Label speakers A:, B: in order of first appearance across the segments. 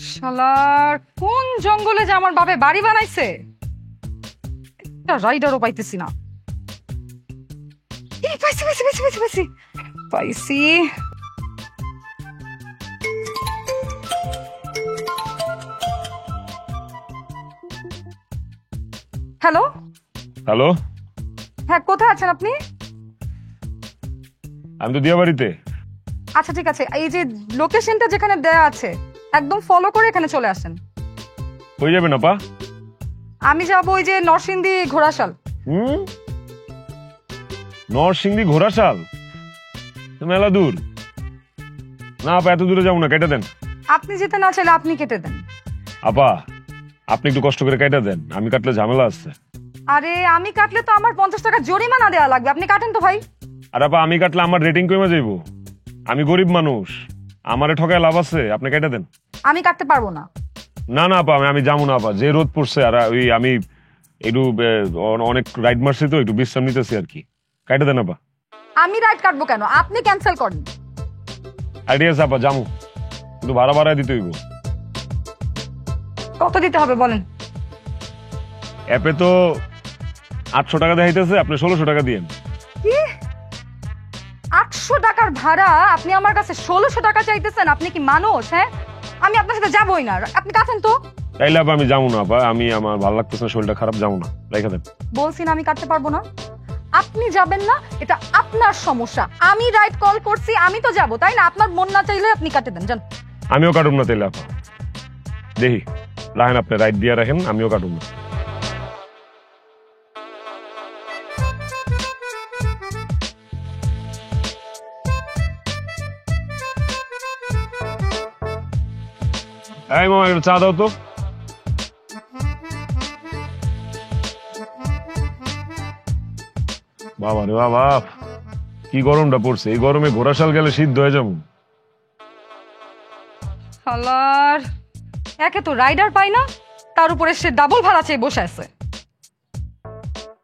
A: শালার কোন জঙ্গলে যে আমার বাপে বাড়ি বানাইছে, একটা রাইডারও পাইতেছি না। এই পাইছি পাইছি পাইছি পাইছি পাইছি পাইছি। হ্যালো
B: হ্যালো,
A: হ্যাঁ, কোথায় আছেন আপনি?
B: আমি তো দিয়াবাড়িতে।
A: আচ্ছা ঠিক আছে, এই যে লোকেশনটা যেখানে দেয়া আছে একদম ফলো করে এখানে চলে আসেন।
B: হয়ে যাবে না পা?
A: আমি যাবো ওই যে নরসিংদী ঘোড়াশাল।
B: নরসিংদী ঘোড়াশাল তো মেলা দূর না আপা, এত দূরে যাবো না, কেটে দেন।
A: আপনি যেতে না চাইলে আপনি কেটে দেন।
B: আপা আপনি একটু কষ্ট করে কেটে দেন, আমি কাটলে ঝামেলা আছে।
A: আরে আমি কাটলে তো আমার 50 টাকা জরিমানা দেওয়া লাগবে, আপনি কাটেন তো ভাই।
B: আর আপা আমি কাটলে আমার রেটিং কমে যাইব, আমি গরিব মানুষ, আমারে ঠকায় লাভ আছে, আপনি কেটে দেন।
A: আমি কাটতে পারবো না।
B: না না আপা, আমি যাবো না আপা, যে রোদ পড়ছে আর ওই আমি একটু অনেক রাইড মারছি তো, একটু বিশ্রাম নিতেছি আর কি, কেটে দেন আপা।
A: আমি রাইড কাটবো কেন, আপনি ক্যান্সেল করেন।
B: আইডিয়া আছে আপা, যাবো, কিন্তু ভাড়া ভাড়া দিতে হইব।
A: কত দিতে হবে বলেন?
B: অ্যাপে তো 800 টাকা দেখাইতেছে, আপনি 1600 টাকা দিয়েন।
A: কি 800 টাকার ভাড়া? আপনি আমার কাছে 1600 টাকা চাইতেছেন? আপনি কি মানুষ? হ্যাঁ, আমি আপনার সাথে যাবোই না, আপনি কাটেন তো।
B: তাইলে আপা আমি যাবো না আপা, আমি আমার ভালো লাগতেছে না, শরীরটা খারাপ, যাবো না, রেখে দেন।
A: বলছি না আমি কাটতে পারবো না। আপনি যাবেন না, এটা আপনার সমস্যা। আমি রাইড কল করছি, আমি তো যাবো, তাই না? আপনার মন না চাইলে আপনি কাটে দেন, যান।
B: আমিও কাটুম না তাইলে আপা, দেখি রাখেন, আপনি রাইট দিয়ে রাখেন, আমিও কাটুম না। এই মামা একটা চা দাও তো। বাবা রে বাবা, কি গরমটা পড়ছে, এই গরমে ঘোড়াশাল গেলে সিদ্ধ হয়ে যাবো।
A: শালার, একে তো রাইডার পাই না, তার উপরে সে ডাবল ভাড়া চেয়ে বসে আছে।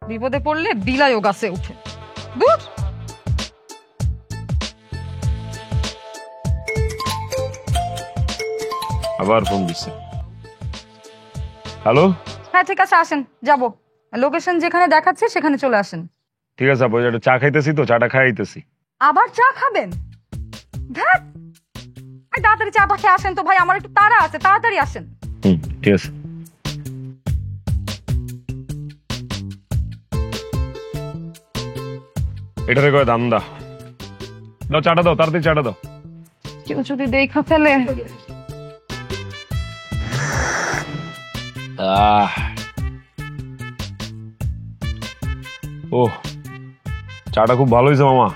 A: বিপদে পড়লে বিলাইও গাছে উঠে। দূর।
B: আবার ফোন দিচ্ছে। হ্যালো,
A: হ্যাঁ ঠিক আছে, আসেন, যাবো। লোকেশন যেখানে দেখাচ্ছে সেখানে চলে আসেন।
B: ঠিক আছে আপা, একটা চা খাইতেছি তো, চাটা খাইতেছি।
A: আবার চা খাবেন? ধ্যাৎ, এই তাড়াতাড়ি চাটা খেয়ে আসেন তো ভাই, আমার একটু তাড়া আছে, তাড়াতাড়ি আসেন।
B: ঠিক আছে। এটা থেকে দান্দা দাও, চাটা দাও, তাড়াতাড়ি চাটা দাও।
A: কেউ যদি দেখা ফেলে।
B: ও, চাটা খুব ভালো হয়েছে মামা।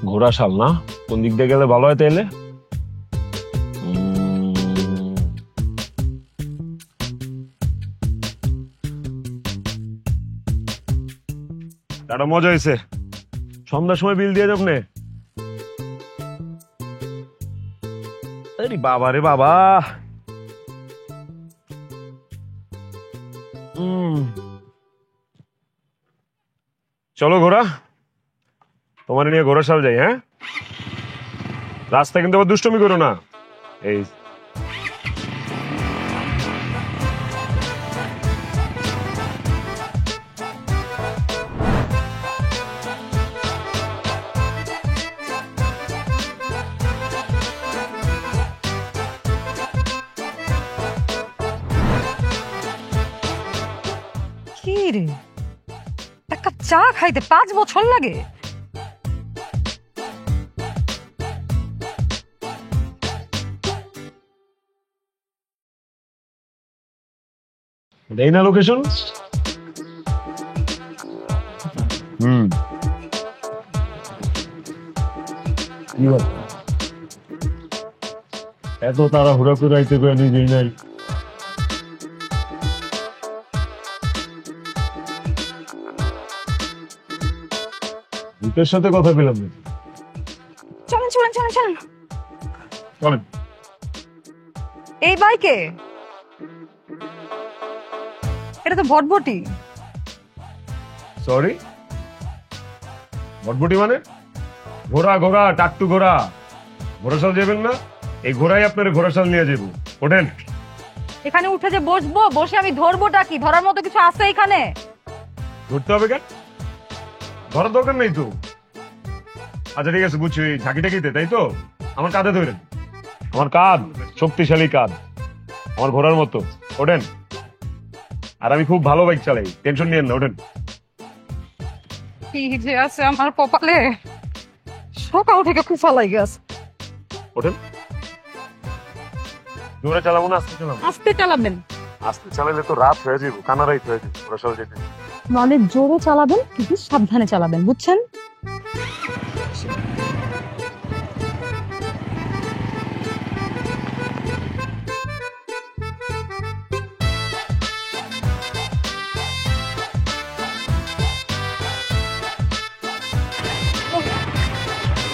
B: ঘোড়াশাল না, কোন দিক দিয়ে গেলে ভালো হয় তাইলে? চাটা মজা হয়েছে, সন্ধ্যার সময় বিল দিয়ে যাব নে। আরে বাবা রে বাবা, চলো ঘোড়া, তোমার নিয়ে ঘোড়াশাল যাই। হ্যাঁ, রাস্তা কিন্তু আবার দুষ্টমি করো না। এই
A: কি রে, এক কাপ চা খাইতে 5 বছর লাগে?
B: দেই না লোকেশন। এত তারা হুড়া করে আইতে করে নিজেই নাই। ভূতের সাথে কথা পেলাম না।
A: চলেন চলেন চলেন চলেন।
B: চলেন।
A: এই বাইকে? এটা তো ভটভটি।
B: সরি, ভটভটি মানে? ঘোড়া ঘোড়া, টাকটু ঘোড়া। ঘোড়াশাল যাবেন না? এই ঘোড়াই আপনার ঘোড়াশাল নিয়ে যাবো। ওঠেন।
A: এখানে উঠে যে বসবো, বসে আমি ধরবোটা কি? ধরার মতো কিছু আছে এখানে?
B: ধরতে হবে কেন? ধরার দরকার নেই তো। আচ্ছা ঠিক আছে, বুঝছি, ঝাঁকি টাকিতে, তাই তো? আমার কাঁধে ধরেন। আমার কাঁধ শক্তিশালী কাঁধ, আমার ঘোড়ার মতো। ওঠেন। আর আমি খুব ভালো বাইক চালাই, টেনশন নিয়েন না, ওঠেন।
A: কি যে আছে আমার কপালে, সকাল থেকে কুফালাই গেছে।
B: ওঠেন। জোরে চালাবো না আস্তে চালাবো?
A: আস্তে চালাবেন।
B: আস্তে চালালে তো রাত হয়ে যাবো, কানা রাত হয়ে যাবো ঘোড়াশাল যেতে।
A: মানে জোরে চালাবেন কিন্তু সাবধানে চালাবেন, বুঝছেন?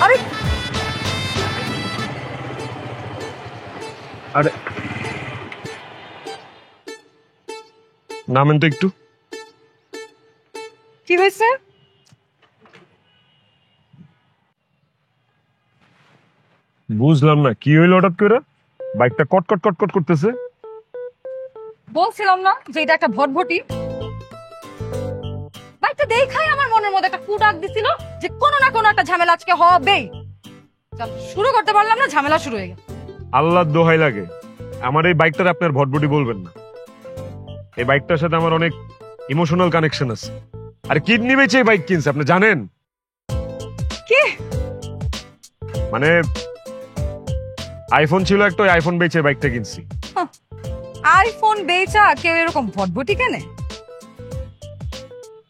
A: আরে
B: আরে নামেন তো একটু।
A: কি হয়েছে?
B: বুঝলাম না কি হইলো হঠাৎ করে, বাইকটা কটকট কটকট করতেছে।
A: বলছিলাম না যে এটা একটা ভটভটি। বাইকটা দেখাই আমার মনের মধ্যে একটা কুডাক দিছিল যে কোনো না কোনো একটা ঝামেলা আজকে হবেই। চল, শুরু করতে পারলাম না, ঝামেলা শুরু হয়ে গেল।
B: আল্লাহর দোহাই লাগে, আমার এই বাইকটার আপনার ভটভটি বলবেন না। এই বাইকটার সাথে আমার অনেক ইমোশনাল কানেকশন আছে। আর কিডনি বেচে এই বাইক কিনছে, আপনি জানেন?
A: কি?
B: মানে আইফোন ছিল একটা, ওই আইফোন বেচে বাইকটা কিনছি।
A: আইফোন বেচা কেউ এরকম ভটভটি কেনে?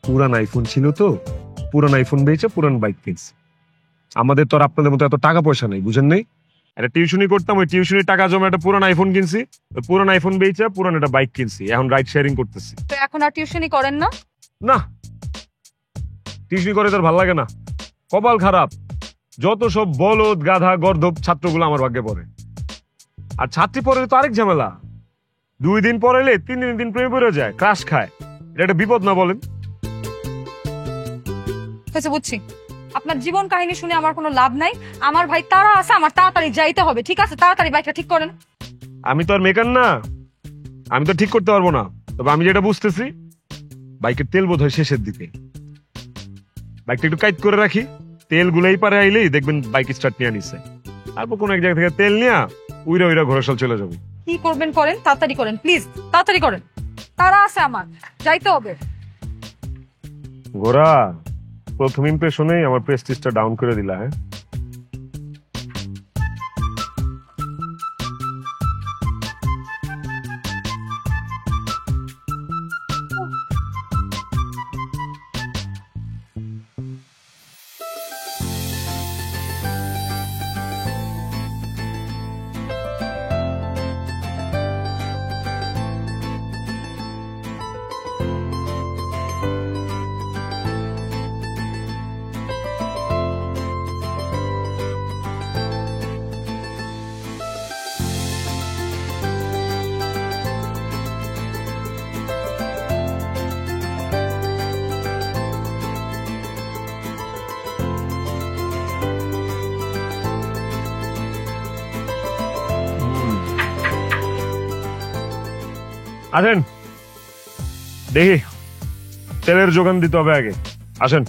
B: পুরান আইফোন ছিল তো, পুরান আইফোন বেচে পুরান বাইক কিনছি। আমাদের তো আর আপনাদের মতো এত টাকা পয়সা নেই, বুঝেন নাই? একটা টিউশনি করতাম, ওই টিউশনির টাকা জমা একটা পুরান আইফোন কিনছি। ওই পুরান আইফোন বেচে পুরান একটা বাইক কিনছি, এখন রাইড শেয়ারিং করতেছি।
A: তো এখন আর টিউশনি করেন না?
B: না, টিউশনি করে তোর ভাল লাগে না, কপাল খারাপ। যত সব বলদ গাধা গর্ধব ছাত্রগুলো আমার ভাগ্যে পড়ে। আর ছাত্রী পড়ে তো আরেক ঝামেলা, 2 দিন পড়াইলে 3 দিন প্রেমে পড়ে যায়, ক্রাশ খায়। এটা একটা বিপদ না বলেন?
A: হয়েছে, বুঝছি। আপনার জীবন কাহিনী শুনে আমার কোনো লাভ নাই। আমার ভাই তারা আছে, আমার তাড়াতাড়ি যাইতে হবে। ঠিক আছে, তাড়াতাড়ি বাইকটা ঠিক করেন।
B: আমি তো আর মেকার না, আমি তো ঠিক করতে পারবো না। তবে আমি যেটা বুঝতেছি, বাইকের তেল বোধ হয় শেষের দিকে। বাইকটা একটু কাইট করে রাখি, তেল গুলাই পারে আইলেই দেখবেন বাইক স্টার্ট নিয়ে নিছে। তারপর কোন এক জায়গা থেকে তেল নিয়ে উইরা উইরা ঘোড়াশাল চলে যাবো।
A: কি করবেন করেন, তাড়াতাড়ি করেন প্লিজ, তাড়াতাড়ি করেন। তারা আছে, আমার যাইতে হবে।
B: ঘোড়া, প্রথম ইমপ্রেশনেই আমার প্রেস্টিজটা ডাউন করে দিলা, হ্যাঁ? আসেন, দেখি তেলের যোগান দিতে হবে আগে। আসেন।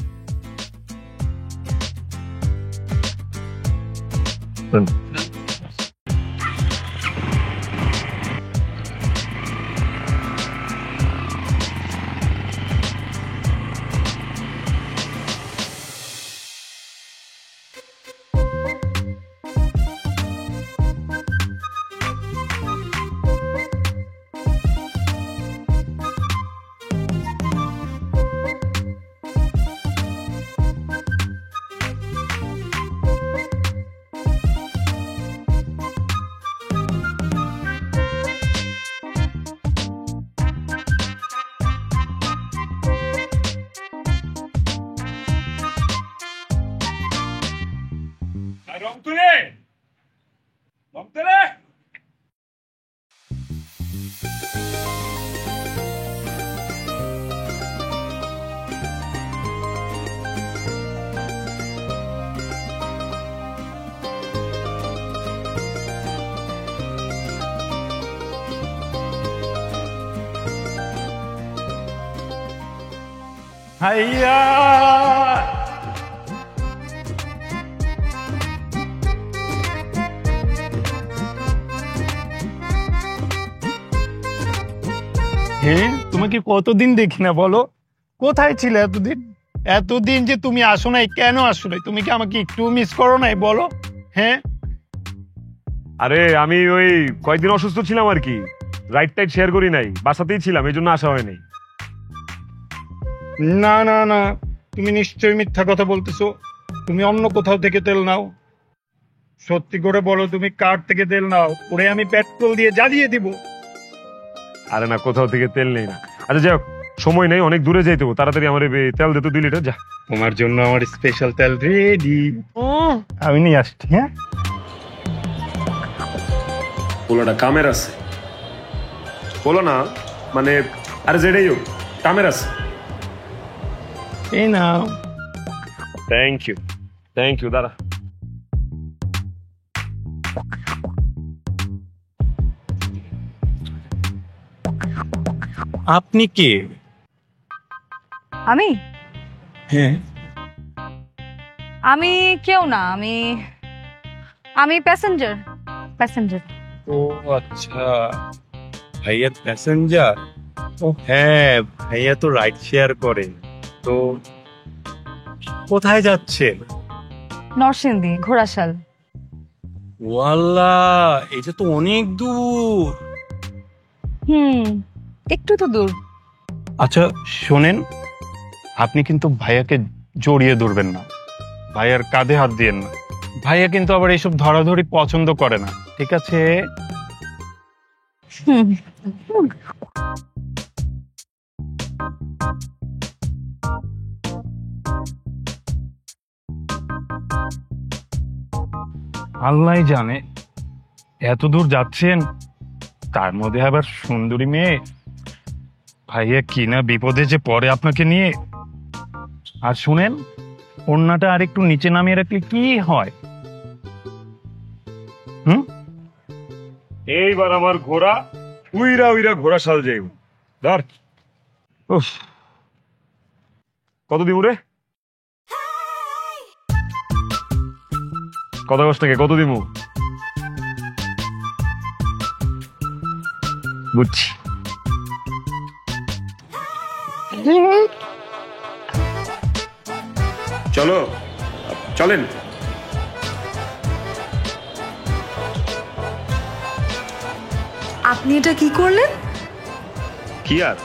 C: হাইয়া হ্যাঁ, তোমাকে কতদিন দেখি না বলো, কোথায় ছিলে এতদিন? এতদিন যে তুমি আসো নাই, কেন আসো নাই? তুমি কি আমাকে একটু মিস করো নাই বলো? হ্যাঁ,
B: আরে আমি ওই কয়েকদিন অসুস্থ ছিলাম আর কি, রাইট টাইট শেয়ার করি নাই, বাসাতেই ছিলাম, এই জন্য আসা হয়নি।
C: না না না, তুমি নিশ্চয়ই মিথ্যা কথা বলতেছো। তুমি অন্য কোথাও থেকে তেল নাও। সত্যি করে বলো, তুমি কার থেকে তেল নাও? পরে আমি পেট্রোল দিয়ে জ্বালিয়ে দিব।
B: আরে না, কোথাও থেকে তেল নেই না। আচ্ছা যাই হোক, সময় নেই, অনেক দূরে যাইতে হবে, তাড়াতাড়ি আমার এই তেল দে তো 2 লিটার। যা,
C: তোমার জন্য আমার স্পেশাল তেল রেডি, আমি নিয়ে আসছি। হ্যাঁ,
B: পোলাটা কামের আছে, বলো না মানে, আরে যেটাই হোক কামের আছে।
C: এই না,
B: থ্যাংক ইউ দাদা।
C: আপনি কে?
A: আমি
C: হ্যাঁ,
A: আমি কেউ না, আমি প্যাসেঞ্জার।
C: ও আচ্ছা, ভাইয়া প্যাসেঞ্জার। ও হ্যাঁ, ভাইয়া তো রাইড শেয়ার করে। তো কোথায় যাচ্ছেন?
A: নরসিংদী, ঘোড়াশাল।
C: ওয়াল্লা, এটা তো অনেক দূর।
A: একটু তো দূর।
C: আচ্ছা শোনেন, আপনি কিন্তু ভাইয়াকে জড়িয়ে ধরবেন না, ভাইয়ার কাঁধে হাত দিয়েন না। ভাইয়া কিন্তু আবার এইসব ধরাধরি পছন্দ করে না, ঠিক আছে?
A: হুম।
C: আল্লাহ জানে, এত দূর যাচ্ছেন, তার মধ্যে আবার সুন্দরী মেয়ে। ভাইয়া কি না বিপদে যে পড়ে আপনাকে নিয়ে। আর শুনেন, ওড়নাটা আর একটু নিচে নামিয়ে রাখলে কি হয়?
B: এইবার আমার ঘোড়া উইরা ঘোড়া সাল যাইব। ধর, উফ, কত দিমু রে? কত কষ্টকে কত দিমু? বুঝছি। চলো, চলেন।
A: আপনি এটা কি করলেন?
B: কি আর,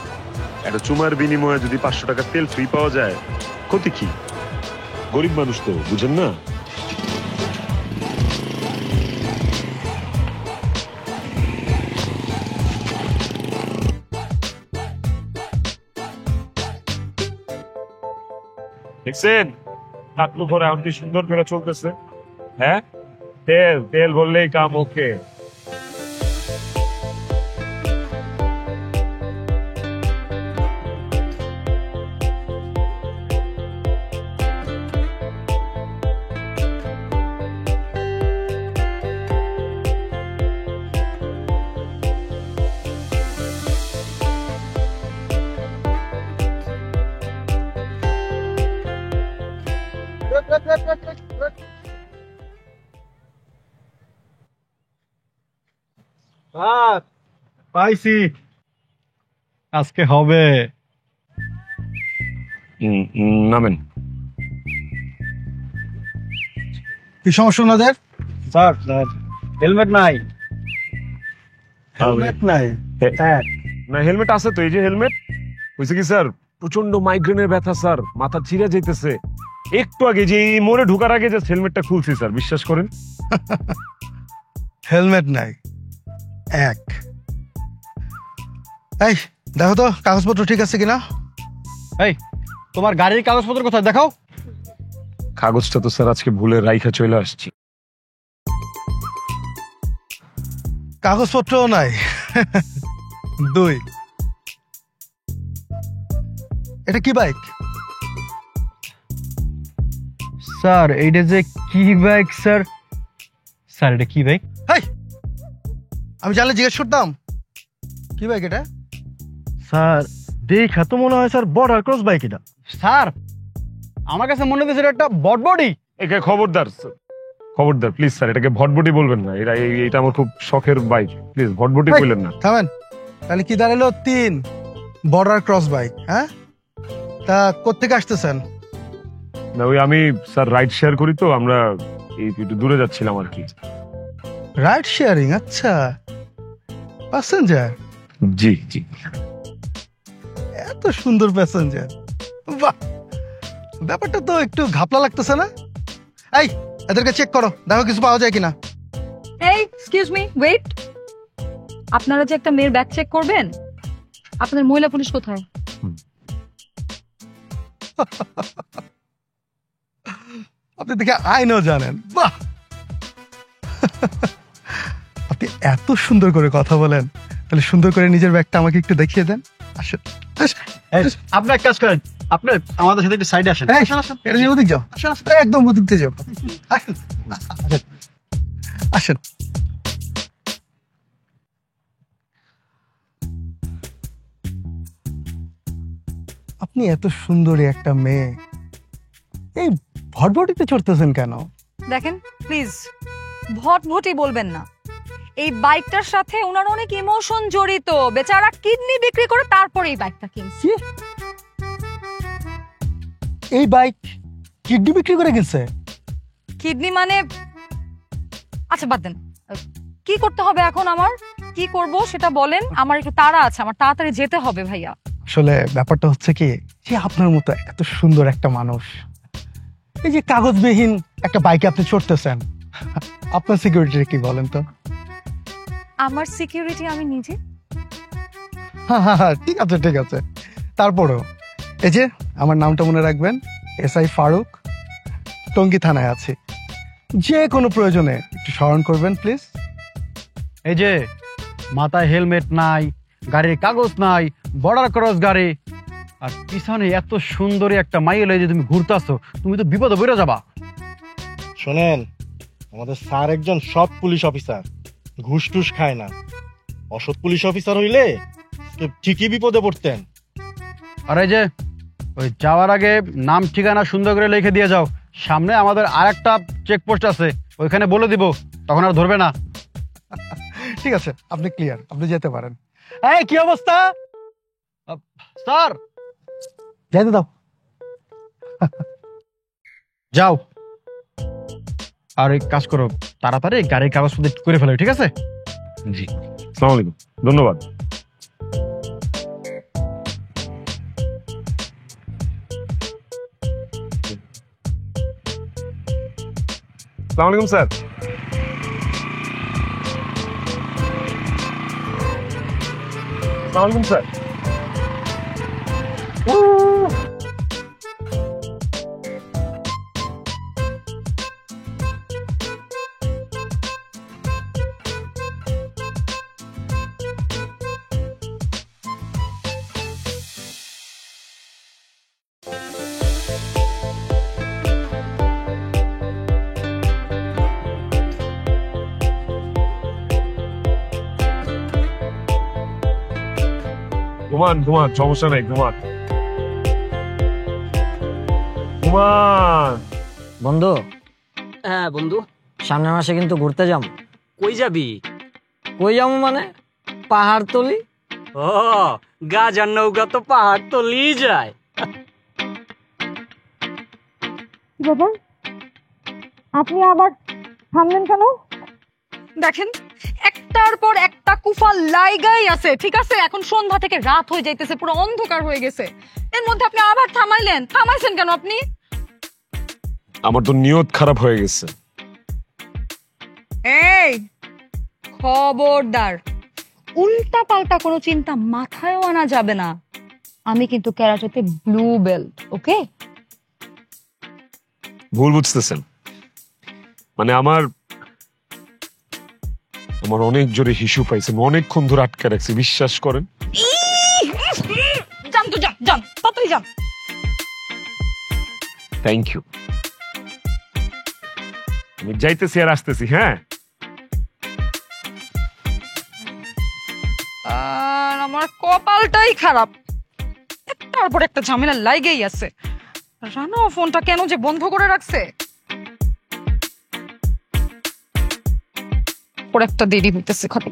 B: একটা চুমার বিনিময়ে যদি 500 টাকা তেল ফ্রি পাওয়া যায়, ক্ষতি কি? গরিব মানুষ তো, বুঝেন না? দেখছেন থাকলো ঘরে এখন কি সুন্দর করে চলতেছে। হ্যাঁ, তেল তেল বললেই কাম ওকে।
C: পাইছি, আজকে হবে।
B: নামেন।
D: কি সমস্যা ওনাদের?
C: স্যার, হেলমেট নাই।
D: হেলমেট নাই?
B: না হেলমেট আছে তো, এই যে হেলমেট। হয়েছে কি স্যার, প্রচন্ড মাইগ্রেনের ব্যথা স্যার, মাথা চিরা যাইতেছে। একটু আগে যে এই মোড়ে ঢোকার আগে যে হেলমেটটা খুলছি স্যার, বিশ্বাস করেন।
D: হেলমেট নাই এক। এই দেখো তো কাগজপত্র ঠিক আছে কিনা।
E: এই, তোমার গাড়ির কাগজপত্র কোথায় দেখাও?
B: কাগজটা তো স্যার আজকে ভুলে রাইখা চলে আসছি।
D: কাগজপত্রও নাই। দুই। এটা কি বাইক?
E: স্যার এইটা যে কি বাইক স্যার? স্যার এটা কি বাইক?
D: এই, আমি জানলে জিজ্ঞেস করতাম কি বাইক এটা।
E: স্যার দেখা তো মনে হয় স্যার বর্ডার ক্রস বাইক এটা। স্যার আমার কাছে মনে হচ্ছে এটা একটা বটবডি।
B: একে খবরদার খবরদার প্লিজ স্যার, এটাকে ভটভটি বলবেন না। এটা আমার খুব শখের বাইক, প্লিজ ভটভটি
D: এই,
B: বললেন না।
D: থামেন। তাহলে কি দাঁড়ালো? 3 বর্ডার ক্রস বাইক। হ্যাঁ, তা কোত্থেকে আসতেছেন?
B: না ওই আমি স্যার রাইড শেয়ার করি, তো আমরা একটু দূরে যাচ্ছিলাম আর কি।
D: Ride sharing? আচ্ছা, প্যাসেঞ্জার?
B: জি জি।
D: এত সুন্দর প্যাসেঞ্জার, বাহ! ব্যাপারটা তো একটু ঘাপলা লাগতেছে না? এই, এদেরকে চেক করো, দেখো কিছু পাওয়া যায় কিনা।
A: এই এক্সকিউজ মি, ওয়েট। আপনারা যে একটা মেয়ের ব্যাগ চেক করবেন, আপনাদের মহিলা পুলিশ কোথায়?
D: আপনি দেখে আইনও জানেন, বাহ! আপনি এত সুন্দর করে কথা বলেন, তাহলে সুন্দর করে নিজের ব্যাগটা আমাকে একটু দেখিয়ে দেন। আসেন, আসেন।
E: আপনি এক কাজ করেন, আপনি আমাদের সাথে একটু সাইডে আসেন।
D: এই, এটা নিয়ে ওদিক যাও। এই, একদম ওদিক দিয়ে যাও। আসেন, আসেন, আসেন। আপনি এত সুন্দরী একটা মেয়ে, এই ভটভটিতে চড়তেছেন কেন?
A: দেখেন প্লিজ, ভটভটি বলবেন না। এই বাইকটার সাথে ওনার অনেক ইমোশন জড়িত। বেচারা কিডনি বিক্রি করে তারপরে এই বাইকটা কিনছে।
D: কি? এই বাইক কিডনি বিক্রি করে গেছে?
A: কিডনি মানে? আচ্ছা বাদ দেন, কি করতে হবে এখন? আমার কি করব সেটা বলেন। আমার একটু তাড়া আছে, আমার তাড়াতাড়ি যেতে হবে ভাইয়া।
D: আসলে ব্যাপারটা হচ্ছে কি, যে আপনার মতো এত সুন্দর একটা মানুষ, এই যে কাগজবিহীন একটা বাইকে আপনি চড়তেছেন, আপনার সিকিউরিটি কি বলেন তো?
A: আমার সিকিউরিটি আমি নিজে।
D: ঠিক আছে, ঠিক আছে। তারপরেও এই যে আমার নামটা মনে রাখবেন, SI ফারুক, টঙ্গী থানায় আছি। যে কোনো প্রয়োজনে একটু স্মরণ করবেন প্লিজ।
E: এই যে মাথায় হেলমেট নাই, গাড়ির কাগজ নাই, বর্ডার ক্রস গাড়ি, আর পিছনে এত সুন্দরী একটা মাইল যে তুমি ঘুরতাছো, তুমি তো বিপদে পড়ে যাবা।
F: শোনেন, আমাদের স্যার একজন সৎ পুলিশ অফিসার, ঘুষ টুস খায় না। অসৎ পুলিশ অফিসার হইলে তো ঠিকই বিপদে পড়তেন।
E: আর এই যে ওই যাওয়ার আগে নাম ঠিকানা সুন্দর করে লিখে দিয়ে যাও। সামনে আমাদের আরেকটা চেকপোস্ট আছে, ওইখানে বলে দিব, তখন আর ধরবে না।
D: ঠিক আছে, আপনি ক্লিয়ার, আপনি যেতে পারেন। এই কি অবস্থা?
E: স্যার
D: যাইতে দাও।
E: যাও, আর এই কাজ করো, তাড়াতাড়ি গাড়ির কাগজপত্র করে ফেলো, ঠিক আছে?
B: জি, আসসালামু আলাইকুম, ধন্যবাদ। আসসালামু আলাইকুম স্যার। আসসালামু আলাইকুম স্যার। ঘুমান ঘুমান, সমস্যা নাই, ঘুমান ঘুমান।
G: বন্ধু,
H: হ্যাঁ বন্ধু,
G: সামনের মাসে কিন্তু ঘুরতে যাম।
H: কই যাবি?
G: কই যাবো মানে? পাহাড় তলি।
H: ও, গাজার নৌকা তো পাহাড় তলি যায়।
A: বাবা, আপনি আবার থামলেন কেন? দেখেন, একটার পর একটা কুফা লাইগাই আছে, ঠিক আছে? এখন সন্ধ্যা থেকে রাত হয়ে যাইতেছে, পুরো অন্ধকার হয়ে গেছে। এর মধ্যে আপনি আবার থামাইছেন কেন আপনি?
B: আমার তো নিয়ত খারাপ হয়ে গেছে।
A: এই খবরদার, উল্টা পাল্টা কোনো চিন্তা মাথায়ও আনা যাবে না। আমি কিন্তু ক্যারাটেতে ব্লু বেল্ট, ওকে?
B: ভুল বুঝতেছেন, মানে আমার অনেক জোরে হিসু পাইছে, আমি অনেকক্ষণ ধরে আটকে রাখছি, বিশ্বাস করেন।
A: যান তো, যান তাড়াতাড়ি যান।
B: থ্যাংক ইউ, আমি যাইতেছি আর আসতেছি। হ্যাঁ,
A: আর আমার কপালটাই খারাপ, একটা একটার পর একটা ঝামেলা লাইগেই আছে। রানা ফোনটা কেন যে বন্ধ করে রাখছে, ওর একটা দেরি হইতেছে খালি।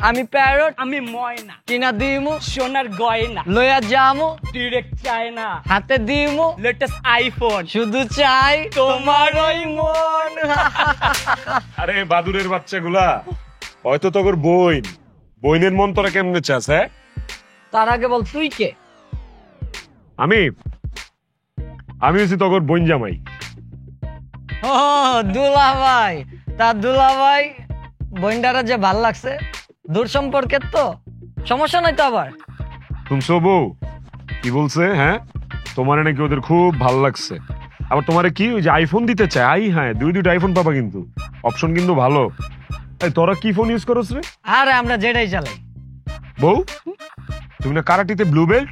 G: আমি প্যারট,
H: আমি ময়না,
G: কিনা দিমু,
H: সোনার গয়না,
G: লইয়া যামু,
H: ডিরেক্ট চায়না,
G: হাতে দিমু,
H: লেটেস্ট আইফোন,
G: শুধু চাই
H: তোমার ওই মন।
B: আরে বাদুরের বাচ্চাগুলা, হয়তো তোর বইনের মন তোরা কেমনে চাস? হ্যাঁ,
G: তার আগে বল তুই কে?
B: আমি হচ্ছি তোর বোন জামাই।
G: ও দুলা ভাই, তা দুলা ভাই বইন্ডারা যে ভাল লাগছে, দূর সম্পর্কের তো সমস্যা নাই তো আবার।
B: শুনছো বউ কি বলছে? হ্যাঁ, তোমার নাকি ওদের খুব ভাল লাগছে, আবার তোমারে কি ওই যে আইফোন দিতে চায়। হ্যাঁ, দুইটা আইফোন পাবা, কিন্তু অপশন কিন্তু ভালো। এই তোরা কি ফোন ইউজ করছ রে?
G: আরে আমরা যেটাই চালাই।
B: বউ তুমি না কারাটিতে ব্লু বেল্ট,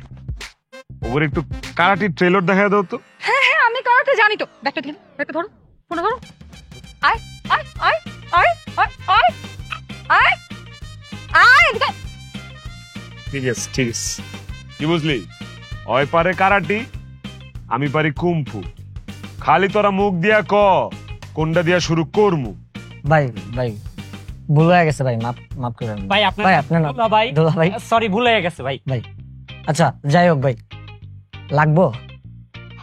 B: ওর একটু কারাটির ট্রেলার দেখা দাও তো।
A: হ্যাঁ হ্যাঁ, আমি কারাতে জানি তো। ব্যাগটা দিন, ব্যাগটা ধরো, ফোনে ধরো। আয় আয় আয় আয় আয় আয় আয় আয় এদিকে।
B: ঠিক আছে ঠিক আছে, কি বুঝলি? ওই পারে কারাটি, আমি পারি কুম্ফু। খালি তোরা মুখ দিয়া ক কোনটা দিয়া শুরু করমু।
G: ভাই ভাই ভুল হয়ে গেছে ভাই, মাফ মাফ করেন
H: ভাই আপনার
G: ভাই, আপনার না
H: দুলা ভাই,
G: দুলা ভাই।
H: সরি ভুল হয়ে গেছে ভাই।
G: ভাই আচ্ছা যাই হোক ভাই, লাগবো?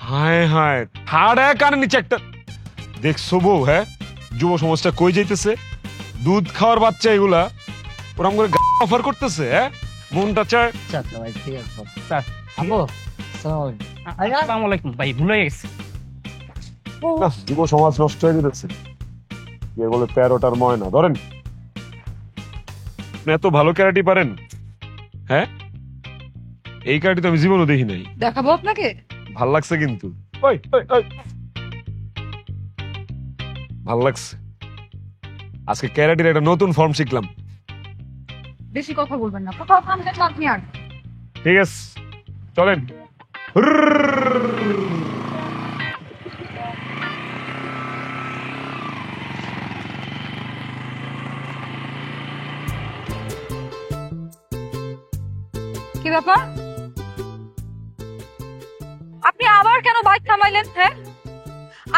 B: হায় হায়, ঠাড়া কানে নিচে একটা দেখছো বউ? হ্যাঁ, যুব সমাজটা কই যাইতেছে? দুধ খাওয়ার বাচ্চা এগুলা, ওরকম করে অফার করতেছে। হ্যাঁ, মনটা চায়।
G: আচ্ছা আচ্ছা ভাই, ঠিক আছে
H: স্যার,
G: আপু আসসালামু আলাইকুম।
H: আসসালামু আলাইকুম ভাই, ভুল হয়ে গেছে।
B: যুব সমাজ নষ্ট হয়ে যেতেছে। কে বলে প্যারোটার ময়না? ধরেন, আপনি এত ভালো ক্যারাটি পারেন? হ্যাঁ, এই ক্যারাটি তো আমি জীবনও দেখি নাই।
A: দেখাবো আপনাকে।
B: ভাল লাগছে কিন্তু, ওই ওই ওই, ভাল লাগছে। আজকে ক্যারাটির একটা নতুন ফর্ম শিখলাম।
A: বেশি কথা বলবেন না, কোথাও থামলে আপনি আর।
B: ঠিক আছে, চলেন।
A: কি ব্যাপার, আপনি আবার কেন বাইক থামাইলেন? হ্যাঁ,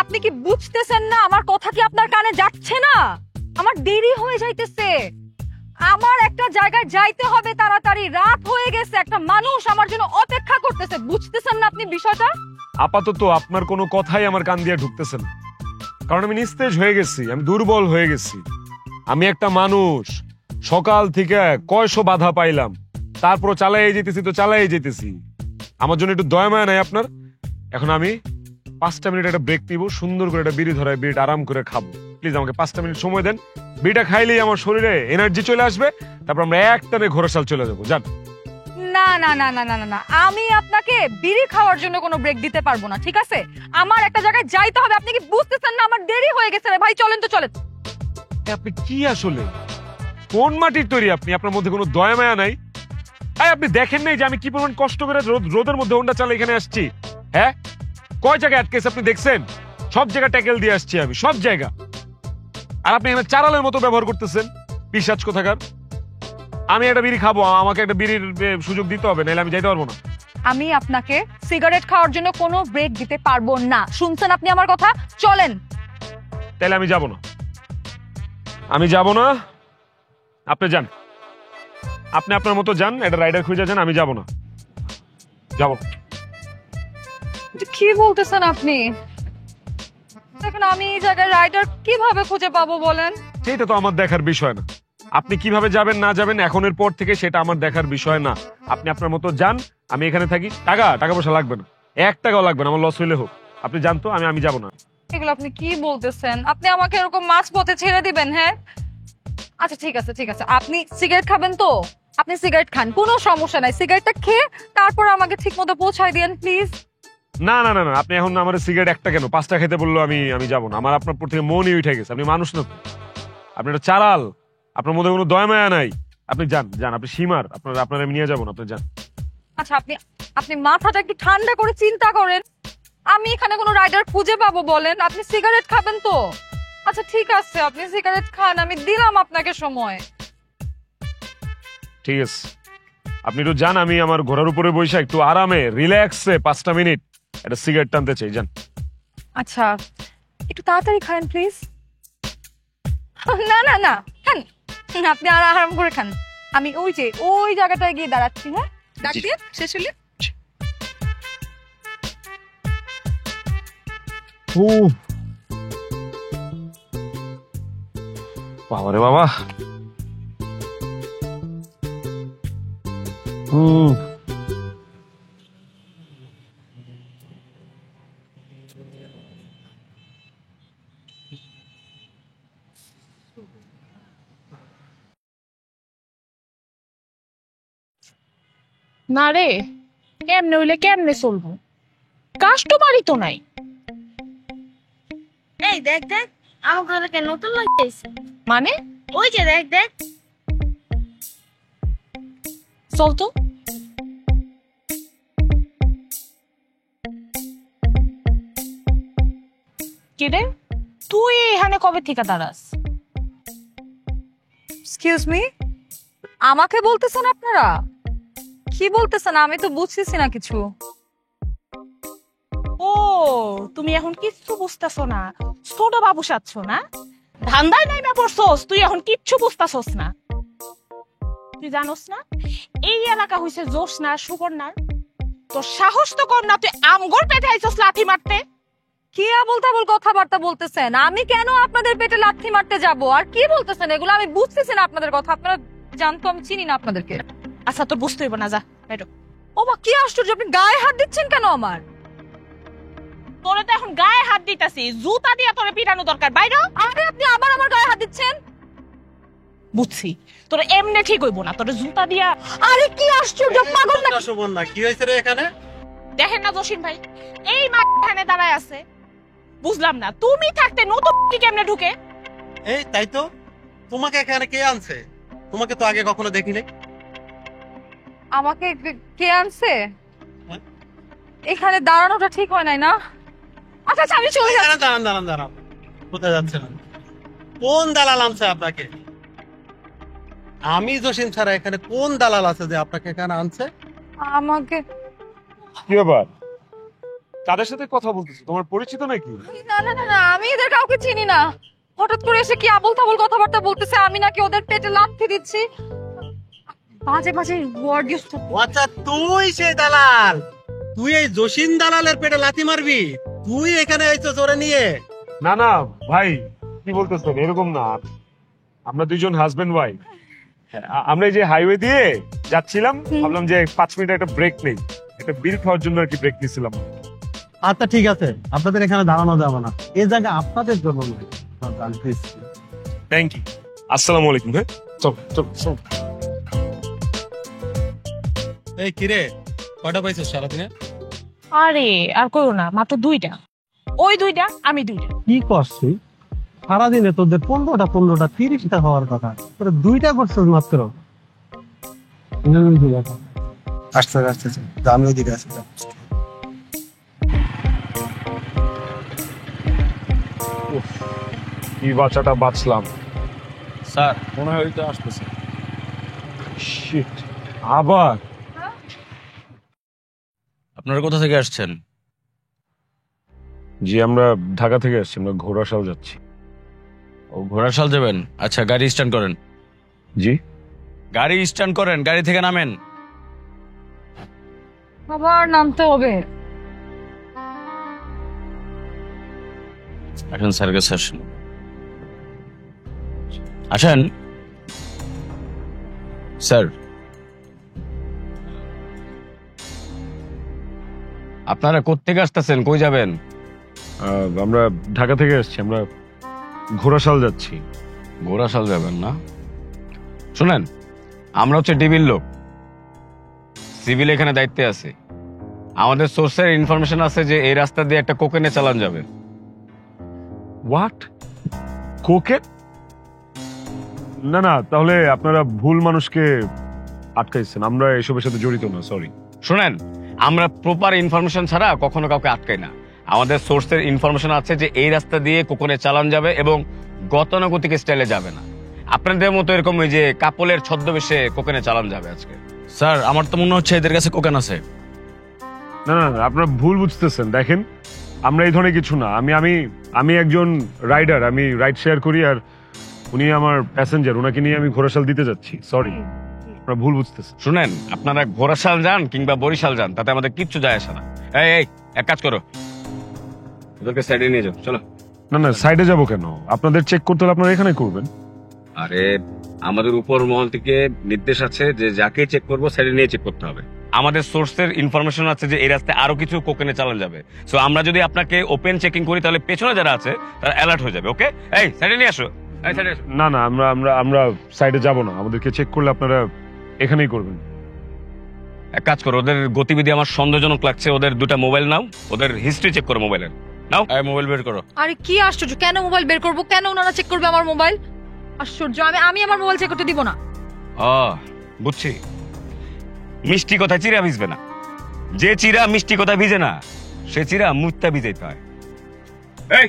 A: আপনি কি বুঝতেছেন না আমার কথা কি আপনার কানে যাচ্ছে না? আমার দেরি হয়ে যাইতেছে, আমার একটা জায়গায় যাইতে হবে তাড়াতাড়ি, রাত হয়ে গেছে, একটা মানুষ আমার জন্য অপেক্ষা করতেছে। বুঝতেছেন না আপনি বিষয়টা?
B: আপাতত আপনার কোনো কথাই আমার কান দিয়ে ঢুকতেছে না, কারণ আমি নিস্তেজ হয়ে গেছি, আমি দুর্বল হয়ে গেছি। আমি একটা মানুষ, সকাল থেকে কয়শো বাধা পাইলাম, তারপর চালাই যেতেছি তো চালাই যেতেছি। আমার জন্য একটু দয়া মায়া নাই আপনার? এখন আমি 5টা মিনিট একটা ব্রেক নিব, সুন্দর করে একটা বিড়ি ধরায় বিড়িটা আরাম করে খাবো। প্লিজ আমাকে 5টা মিনিট সময় দেন, বিড়িটা খাইলেই আমার শরীরে এনার্জি চলে আসবে, তারপর আমরা একটানে ঘোড়াশাল চলে যাবো। যান।
A: না না না না না না না, আমি আপনাকে বিড়ি খাওয়ার জন্য কোনো ব্রেক দিতে পারবো না, ঠিক আছে? আমার একটা জায়গায় যাইতে হবে, আপনি কি বুঝতেছেন না? আমার দেরি হয়ে গেছে রে ভাই, চলেন তো চলেন।
B: আপনি কি আসলে কোন মাটির তৈরি? আপনি, আপনার মধ্যে কোনো দয়া মায়া নাই? আপনি দেখেন নাই যে আমি কি পরিমাণ কষ্ট করে রোদের মধ্যে হোন্ডা চালা এখানে আসছি? হ্যাঁ, কয় জায়গায় আটকেছে আপনি দেখছেন? সব জায়গা ট্যাকেল দিয়ে আসছি আমি, সব জায়গা। আর আপনি এখানে চারালের মতো ব্যবহার করতেছেন, পিশাচ কোথাকার। আমি একটা বিড়ি খাবো, আমাকে একটা বিড়ির সুযোগ দিতে হবে, নাহলে আমি যাইতে পারবো না।
A: আমি আপনাকে সিগারেট খাওয়ার জন্য কোনো ব্রেক দিতে পারবো না, শুনছেন আপনি আমার কথা? চলেন।
B: তাহলে আমি যাব না, আমি যাব না। আপনি যান, আপনি আপনার মতো যান, একটা রাইডার খুঁজে যান, আমি যাব না, যাব।
A: কি বলতেছেন আপনি? দেখেন, আমি এই জায়গায় রাইডার কিভাবে খুঁজে পাবো বলেন?
B: সেটা তো আমার দেখার বিষয় না। আপনি কিভাবে যাবেন না যাবেন এখনের পর থেকে সেটা আমার দেখার বিষয় না। আপনি আপনার মতো যান, আমি এখানে থাকি। টাকা পয়সা লাগবে না, 1 টাকাও লাগবে না, আমার লস হইলে হোক। আপনি জান তো, আমি যাব না।
A: এগুলো আপনি কি বলতেছেন? আপনি আমাকে এরকম মাছ পথে ছেড়ে দিবেন? হ্যাঁ, আচ্ছা ঠিক আছে ঠিক আছে, আপনি সিগারেট খাবেন তো আপনি সিগারেট খান, কোনো সমস্যা নাই। সিগারেটটা খেয়ে তারপর আমাকে ঠিক মতো পৌঁছায় দিন প্লিজ।
B: না না না না, আপনি এখন আমার সিগারেট একটা কেন 5টা খেতে বললো, আমি যাব না। আমার আপনার থেকে মনই উঠে গেছে, আপনি মানুষ না, আপনি একটা চালাল, আপনার মধ্যে কোনো দয়া মায়া নাই। আপনি যান যান, আপনি সীমার, আপনার আমি নিয়ে যাবো না, আপনি যান।
A: আচ্ছা, আপনি মাথাটা একটু ঠান্ডা করে চিন্তা করেন, আমি এখানে কোনো রাইডার খুঁজে পাবো বলেন? আপনি সিগারেট খাবেন তো? আচ্ছা ঠিক আছে, আপনি সিগারেট খান, আমি দিলাম আপনাকে সময়।
B: ঠিক আছে, আপনি একটু যান, আমি আমার ঘোড়ার উপরে বসে একটু আরামে রিল্যাক্সে 5টা মিনিট একটা সিগারেট টানতে চাই। যান।
A: আচ্ছা একটু তাড়াতাড়ি খান প্লিজ। না না না খান, আপনি আর আরাম করে খান, আমি ওই জায়গাটায় গিয়ে দাঁড়াচ্ছি। হ্যাঁ ডাক দিয়ে শেষ হলে।
B: বাবা রে বাবা।
I: না রে, কেমনে হইলে কেমনে চলবো, কাস্টমারই তো নাই।
J: এই দেখ দেখ আমার ঘরে কেন নতুন লাগিয়েছে,
I: মানে
J: ওই যে দেখ দেখ।
I: চল তো। কি রে, তুই এখানে কবে থেকে দাঁড়াস?
A: এক্সকিউজ মি, আমাকে বলতেছেন আপনারা? কি বলতেছেন আমি তো বুঝতেছি না কিছু।
I: ও তুমি এখন কিচ্ছু বুঝতেছ না, ছোট বাবু সাচ্ছ না, ধান্দায় নাই না পড়ছস, তুই এখন কিচ্ছু বুঝতেছস না। তুই জানোস না এই এলাকা হইছে জোসনা সুবর্ণার, তোর সাহস তো কম না, তুই আমগর পেটে আইছস লাঠি মারতে।
A: কি আবল তাবল কথাবার্তা বলতেছেন? আমি কেন আপনাদের পেটে লাথি মারতে যাব? আর কি বলতেছেন এগুলো? আমি বুঝতেছি না আপনাদের কথা। আপনারা জানতো আমি চিনি না আপনাদেরকে।
I: আচ্ছা তোর বুঝতে হইব না, যা বাইরো।
A: ও মা কি আশ্চর্য, আপনি গায়ে হাত দিচ্ছেন কেন আমার?
I: তোরে তো এখন গায়ে হাত দিতাছি, জুতা দিয়া তোরে পিটানো দরকার, বাইরো।
A: আরে আপনি আবার আমার গায়ে হাত দিচ্ছেন?
I: বুঝছি তোরে এমনি ঠিক হইব না, তোরে জুতা দিয়া।
A: আরে কি আশ্চর্য, পাগল নাকি?
F: সুবর্ণা, কি হয়েছে রে এখানে?
I: দেখেন না জসিম ভাই, এই মাঝখানে দাঁড়ায় আছে। বুঝলাম না তুমি থাকতে নতুন কি কেমনে ঢুকে?
F: এই তাই তো, তোমাকে এখানে কে আনছে? তোমাকে তো আগে কখনো দেখিনি।
A: আমাকে কে আনছে? এখানে দাঁড়ানোটা ঠিক হয় নাই না? আচ্ছা আচ্ছা আমি চলে যাচ্ছি।
F: দাঁড়ান দাঁড়ান দাঁড়ান, কোথায় যাচ্ছেন? কোন দালাল আনছে আপনাকে? আমি জসিম ছাড়া এখানে কোন দালাল আছে যে আপনাকে এখানে আনছে?
A: আমাকে
B: কি ব্যাপার, কাদের সাথে কথা বলতেছো? তোমার পরিচিত নাকি?
A: না না না না, আমি এদের কাউকে চিনি না। হঠাৎ করে এসে কি আবল তাবল কথাবার্তা বলতেছে, আমি নাকি ওদের পেটে লাথি দিচ্ছি। বাজে বাজে ওয়ার্ড ইউজ করতে।
F: আচ্ছা তুই সেই দালাল, তুই এই জসিম দালালের পেটে লাথি মারবি? তুই এখানে আইছস ওরে নিয়ে?
B: না না ভাই, কি বলতেছেন? এরকম না, আমরা দুইজন হাজবেন্ড ওয়াইফ। আমরা এই যে হাইওয়ে দিয়ে যাচ্ছিলাম, ভাবলাম যে 5 মিনিট একটা ব্রেক নেই, একটা বিল খাওয়ার জন্য আর কি ব্রেক নিছিলাম।
F: আচ্ছা ঠিক আছে, আপনাদের এখানে দাঁড়ানো যাবে না, এই জায়গা আপনাদের জন্য নয়।
B: থ্যাংক ইউ, আসসালামু আলাইকুম। হ্যাঁ চল চল চল।
F: এই কিরে, কয়টা পাইছিস সারাদিনে?
I: আরে আর কইও না, মাত্র 2টা। ওই 2টা, আমি 2টা।
F: কি করছিস সারাদিনে? তোদের 15টা 30টা হওয়ার কথা, তোরা 2টা করছিস মাত্র।
D: আসতে আসতে আমি ওইদিকে আসতে।
B: কি বাচ্চাটা বাঁচলাম।
C: স্যার মনে হয় তো আসতেছে।
B: শিট, আবার?
C: আপনারা কোথা থেকে আসছেন?
B: জি আমরা ঢাকা থেকে আসছি, আমরা ঘোড়াশাল যাচ্ছি।
C: ও ঘোড়াশাল যাবেন? আচ্ছা গাড়ি স্ট্যান্ড করেন।
B: জি
C: গাড়ি স্ট্যান্ড করেন, গাড়ি থেকে নামেন।
A: আবার নামতে হবে?
C: এখন স্যারের কাছে আসেন। আসেন স্যার। আপনারা কোত্থেকে আসতেছেন, কই যাবেন?
B: আমরা ঢাকা থেকে আসছি, আমরা ঘোড়াশাল যাচ্ছি।
C: ঘোড়াশাল যাবেন না? শুনেন, আমরা হচ্ছে ডিবির লোক, সিভিল এখানে দায়িত্বে আছে। আমাদের সোর্সের ইনফরমেশন আছে যে এই রাস্তা দিয়ে একটা কোকেনে চালান যাবে।
B: What, cocaine? না না, তাহলে আপনারা ভুল মানুষকে আটকাইছেন, আমরা এসবের সাথে জড়িত না, সরি।
C: শুনেন, আমরা প্রপার ইনফরমেশন ছাড়া কখনো কাউকে আটকাই না। আমাদের সোর্সের ইনফরমেশন আছে যে এই রাস্তা দিয়ে কোকনে চালান যাবে এবং গতানুগতিক স্টাইলে যাবে না।
K: আপনাদের মতো এরকম ওই যে কাপলের ছদ্মবেশে কোকেনে চালান যাবে আজকে?
E: স্যার আমার তো মনে হচ্ছে এদের কাছে কোকেন আছে।
B: না না না, আপনারা ভুল বুঝতেছেন। দেখেন, আমরা এই ধরনের কিছু না। আমি একজন রাইডার, আমি রাইড শেয়ার করি, আর উনি আমার প্যাসেঞ্জার। ওনাকে নিয়ে আমি ঘোড়াশাল দিতে যাচ্ছি। সরি, আপনারা ভুল বুঝতেছেন।
K: শুনেন, আপনারা ঘোড়াশাল যান কিংবা বরিশাল যান, তাতে আমাদের কিচ্ছু যায় আসে না। এই এই এক কাজ করো, ওদেরকে সাইডে নিয়ে যাও, চলো।
B: না না, সাইডে যাব কেন? আপনাদের চেক করতে হলে আপনারা এখানে করবেন।
K: আরে আমাদের উপর মহল থেকে নির্দেশ আছে যে যাকে চেক করবো সাইডে নিয়ে চেক করতে হবে। আমাদের সোর্সের ইনফরমেশন আছে যে এই রাস্তায় আরো কিছু কোকেনে চালান যাবে। সো আমরা যদি আপনাকে ওপেন চেকিং করি তাহলে পেছনে যারা আছে তারা অ্যালার্ট হয়ে যাবে। ওকে, এই সাইডে নিয়ে আসো, এই সাইডে আসো।
B: না না, আমরা সাইডে যাব না। আমাদেরকে চেক করলে আপনারা এখানেই করবেন।
K: এক কাজ করো, ওদের গতিবিধি আমার সন্দেহজনক লাগছে। ওদের দুটা মোবাইল নাও, ওদের হিস্ট্রি চেক করো মোবাইলের। নাও, মোবাইল বের করো।
A: আরে কি আশ্চর্য, কেন মোবাইল বের করবো? কেন ওনারা চেক করবে আমার মোবাইল? আশ্চর্য, আমি আমার মোবাইল চেক করতে দিব না।
K: বুঝছি, মিষ্টি কথা চিরা ভিজবে না। যে চিরা মিষ্টি কথা ভিজে না, সে চিরা মুত্তা ভিজাইতে হয়। এই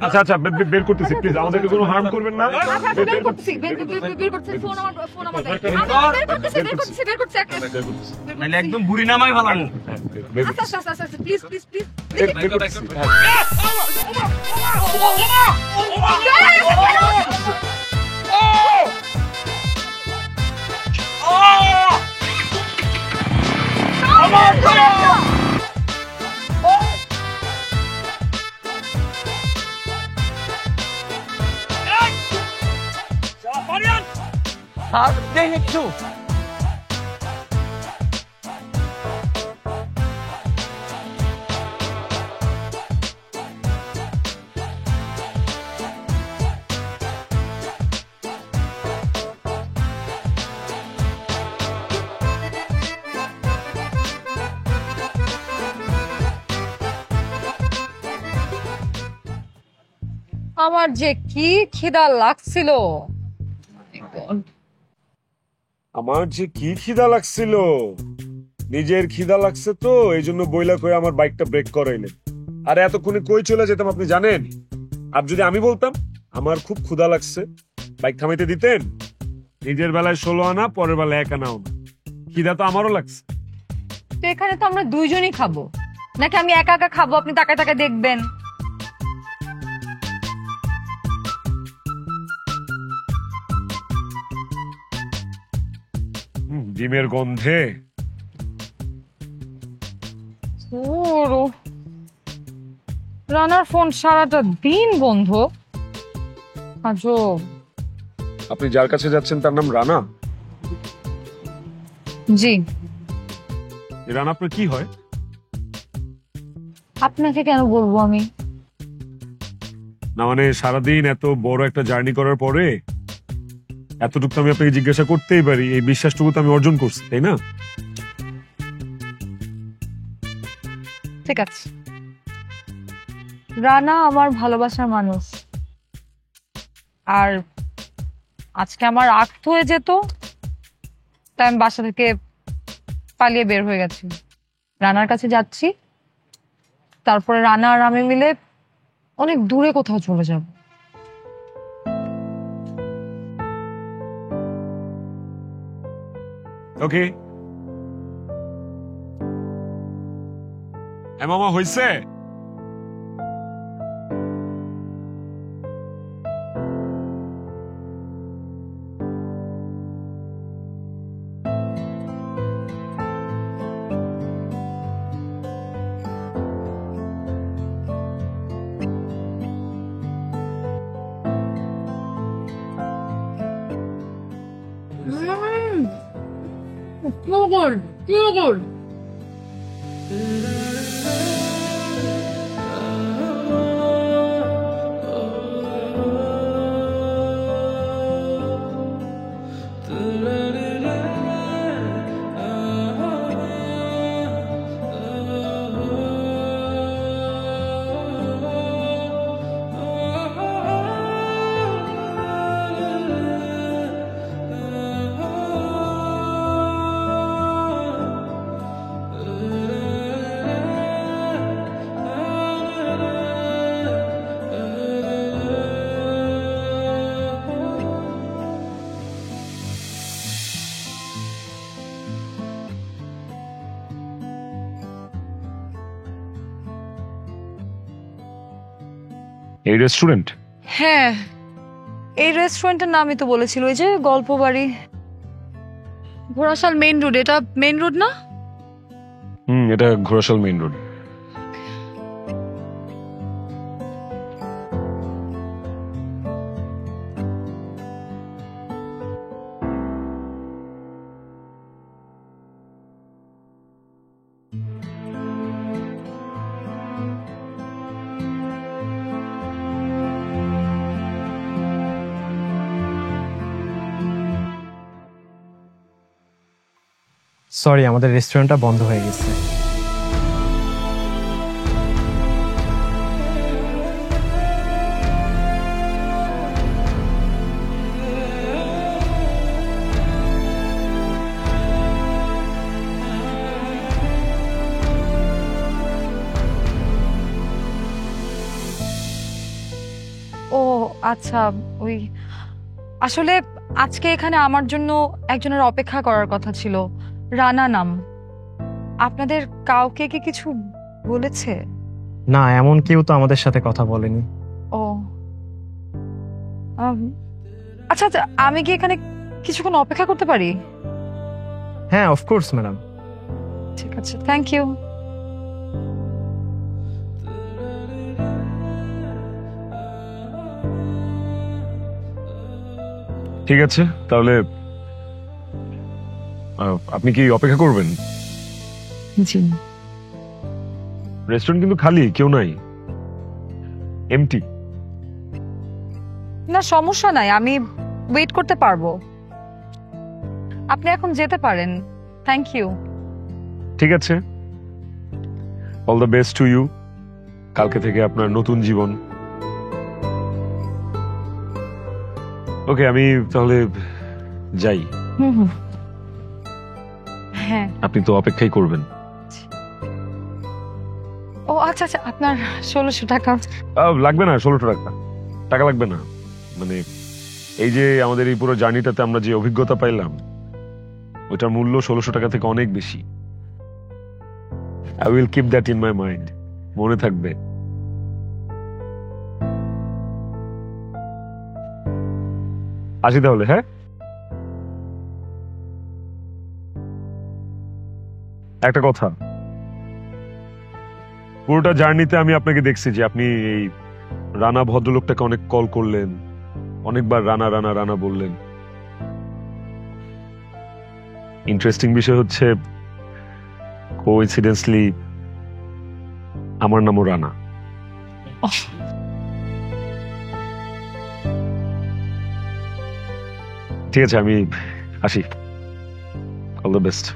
B: আচ্ছা আচ্ছা, বের করতেছি, প্লিজ আমাদেরকে কোনো হার্ম করবেন না।
K: একদম বুড়ি নামাই ভালো।
A: Please please please. আমার যে কি খিদা লাগছিল,
B: আমার যে কি খিদা লাগছিল। নিজের খিদা লাগছে তো এই জন্য বইলা কই আমার বাইকটা ব্রেক করাইলেন। আর এতক্ষণে কই চলে যেতাম আপনি জানেন? আর যদি আমি বলতাম আমার খুব ক্ষুধা লাগছে, বাইক থামাইতে দিতেন? নিজের বেলায় 16 আনা, পরের বেলায় 1 আনাও না। খিদা তো আমারও লাগছে।
A: তো এখানে তো আমরা দুইজনই খাবো, নাকি আমি একা একা খাবো আপনি তাকায় তাকায় দেখবেন?
B: ডিমের গন্ধে
A: রানার ফোন সারাটা দিন বন্ধ। আজব।
B: আপনি যার কাছে যাচ্ছেন তার নাম রানা?
A: জি।
B: রানা আপনার কি হয়?
A: আপনাকে কেন বলবো আমি?
B: না মানে সারাদিন এত বড় একটা জার্নি করার পরে এতটুকু আমি আপনাকে জিজ্ঞাসা করতেই পারি, এই বিশ্বাসটুকু তো আমি অর্জন করছি, তাই না?
A: ঠিক আছে, রানা আমার ভালোবাসার মানুষ। আর আজকে আমার আক্ত হয়ে যেত, তাই আমি বাসা থেকে পালিয়ে বের হয়ে গেছি। রানার কাছে যাচ্ছি, তারপরে রানা আর আমি মিলে অনেক দূরে কোথাও চলে যাব।
B: ওকে, মামা হইছে? এই রেস্টুরেন্ট?
A: হ্যাঁ, এই রেস্টুরেন্টের নামই তো বলেছিল, ওই যে গল্প বাড়ি, ঘোড়াশাল মেইন রোড। এটা মেইন রোড না?
B: এটা ঘোড়াশাল মেইন রোড।
L: সরি, আমাদের রেস্টুরেন্টটা বন্ধ হয়ে গেছে।
A: ও আচ্ছা, ওই আসলে আজকে এখানে আমার জন্য একজনের অপেক্ষা করার কথা ছিল, রানা নাম। আপনাদের কাউকে কি কিছু বলেছে?
L: না, এমন কেউ তো আমাদের সাথে কথা বলেনি।
A: ও আচ্ছা আচ্ছা, আমি কি এখানে কিছুক্ষণ অপেক্ষা করতে পারি?
L: হ্যাঁ, অফকোর্স ম্যাডাম।
A: ঠিক আছে, থ্যাংক ইউ।
B: ঠিক আছে, তাহলে আপনি কি অপেক্ষা করবেন?
A: জি।
B: রেস্টুরেন্ট কিন্তু খালি, কেউ নাই, এমটি।
A: না সমস্যা নাই, আমি ওয়েট করতে পারবো। আপনি এখন যেতে পারেন। Thank you.
B: ঠিক আছে, all the best to you. কালকে থেকে আপনার নতুন জীবন। ওকে, আমি তাহলে যাই।
A: হ্যাঁ।
B: আপনি তো অপেক্ষাই করবেন।
A: ও আচ্ছা আচ্ছা, আপনার 1600 টাকা
B: লাগবে না। 1600 টাকা টাকা লাগবে না, মানে এই যে আমাদের এই পুরো জার্নিটাতে আমরা যে অভিজ্ঞতা পাইলাম, ওটার মূল্য 1600 টাকা থেকে অনেক বেশি। I will keep that in my mind, মনে থাকবে। আসি তাহলে। হ্যাঁ, একটা কথা, পুরোটা জার্নিতে আমি আপনাকে দেখছি যে আপনি এই রানা ভদ্রলোকটাকে অনেক কল করলেন, অনেকবার রানা রানা রানা বললেন। ইন্টারেস্টিং বিষয় হচ্ছে, কোইন্সিডেন্সলি আমার নামও রানা। ঠিক আছে, আমি আসি। All the best.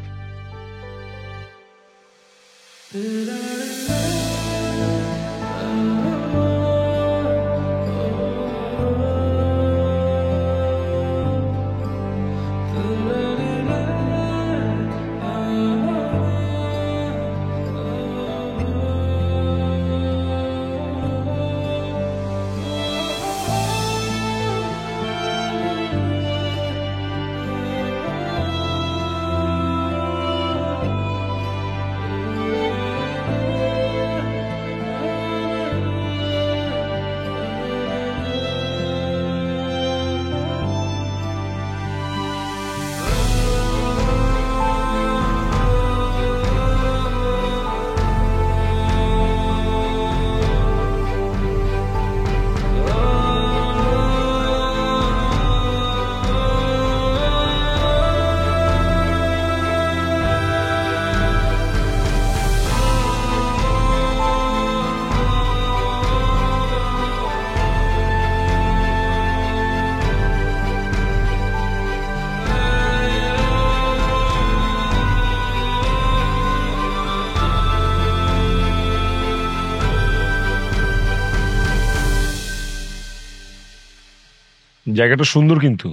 B: জায়গাটা সুন্দর, কিন্তু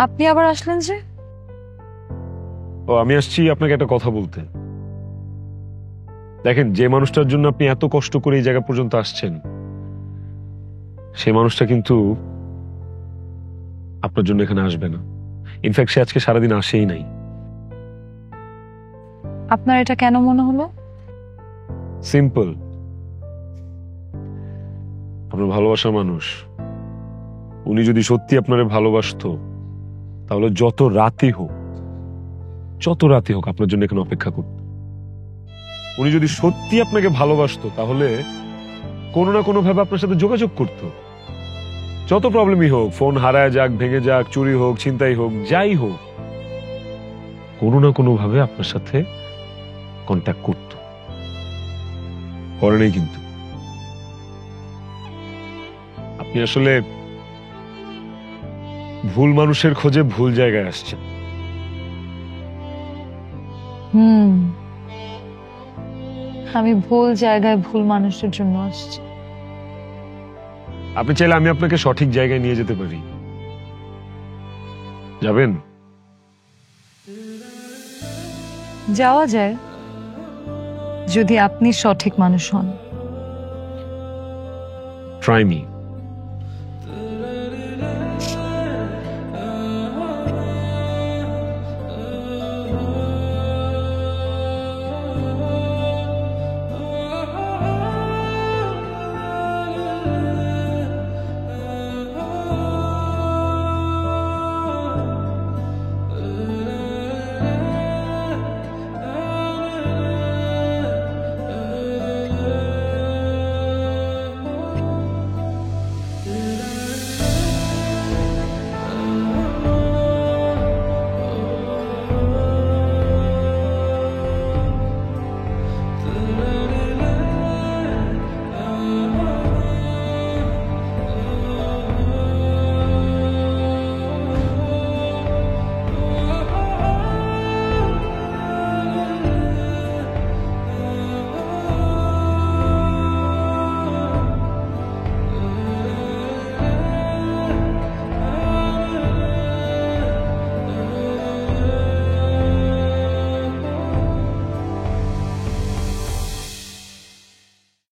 A: আপনি আবার আসলেন যে?
B: আমি আসছি আপনাকে একটা কথা বলতে। দেখেন, যে মানুষটার জন্য আপনি এত কষ্ট করে এই জায়গা পর্যন্ত আসছেন, সেই মানুষটা কিন্তু আপনার জন্য এখানে আসবে না। ইনফ্যাক্ট সে আজকে সারাদিন আসেই নাই।
A: আপনার এটা কেন মনে হলো?
B: সিম্পল। আপনার ভালোবাসার মানুষ, উনি যদি সত্যি আপনারে ভালোবাসতো তাহলে যত রাতই হোক আপনার জন্য এখানে অপেক্ষা করত। উনি যদি সত্যি আপনাকে ভালোবাসতো তাহলে কোনো না কোনো ভাবে আপনার সাথে যোগাযোগ করত। যত প্রবলেমই হোক, ফোন হারায় যাক, ভেঙে যাক, চুরি হোক, ছিনতাই হোক, যাই হোক, কোনো না কোনো ভাবে আপনার সাথে কন্ট্যাক্ট করত। করে নেই কিন্তু। আপনি আসলে ভুল মানুষের খোঁজে ভুল জায়গায় আসছেন।
A: আমি ভুল জায়গায় ভুল মানুষের জন্য আসছি।
B: আপনি চাইলে আমি আপনাকে সঠিক জায়গায় নিয়ে যেতে পারি। যাবেন?
A: যাওয়া যায়, যদি আপনি সঠিক মানুষ হন।
B: Try me.